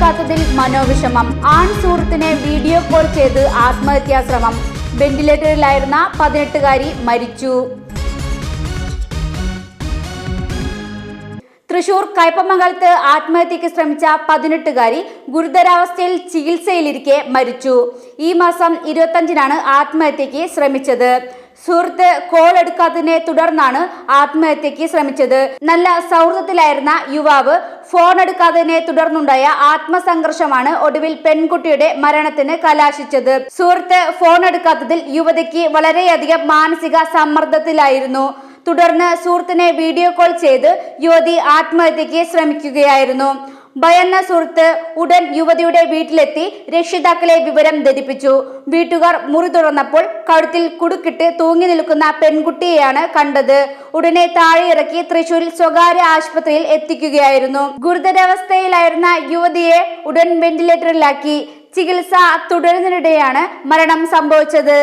എടുക്കാത്തതിൽ മനോവിഷമം. ആൺ സുഹൃത്തിനെ video call ചെയ്ത് ആത്മഹത്യാശ്രമം. വെന്റിലേറ്ററിലായിരുന്ന 18-കാരി മരിച്ചു. തൃശൂർ കയ്പമംഗലത്ത് ആത്മഹത്യക്ക് ശ്രമിച്ച 18-കാരി ഗുരുതരാവസ്ഥയിൽ ചികിത്സയിലിരിക്കെ മരിച്ചു. ഈ മാസം 25-നാണ് ആത്മഹത്യക്ക് ശ്രമിച്ചത്. സുഹൃത്ത് കോൾ എടുക്കാത്തതിനെ തുടർന്നാണ് ആത്മഹത്യക്ക് ശ്രമിച്ചത്. നല്ല സൗഹൃദത്തിലായിരുന്ന യുവാവ് ഫോൺ എടുക്കാത്തതിനെ തുടർന്നുണ്ടായ ആത്മസംഘർഷമാണ് ഒടുവിൽ പെൺകുട്ടിയുടെ മരണത്തിന് കലാശിച്ചത്. സുഹൃത്ത് ഫോൺ എടുക്കാത്തതിൽ യുവതിക്ക് വളരെയധികം മാനസിക സമ്മർദ്ദത്തിലായിരുന്നു. തുടർന്ന് സുഹൃത്തിനെ വീഡിയോ കോൾ ചെയ്ത് യുവതി ആത്മഹത്യക്ക് ശ്രമിക്കുകയായിരുന്നു. ഭയന്ന സുഹൃത്ത് ഉടൻ യുവതിയുടെ വീട്ടിലെത്തി രക്ഷിതാക്കളെ വിവരം ധരിപ്പിച്ചു. വീട്ടുകാർ മുറി തുറന്നപ്പോൾ കഴുത്തിൽ കുടുക്കിട്ട് തൂങ്ങി നിൽക്കുന്ന പെൺകുട്ടിയെയാണ് കണ്ടത്. ഉടനെ താഴെ ഇറക്കി തൃശൂരിൽ സ്വകാര്യ ആശുപത്രിയിൽ എത്തിക്കുകയായിരുന്നു. ഗുരുതരാവസ്ഥയിലായിരുന്ന യുവതിയെ ഉടൻ വെന്റിലേറ്ററിലാക്കി. ചികിത്സ തുടരുന്നതിനിടെയാണ് മരണം സംഭവിച്ചത്.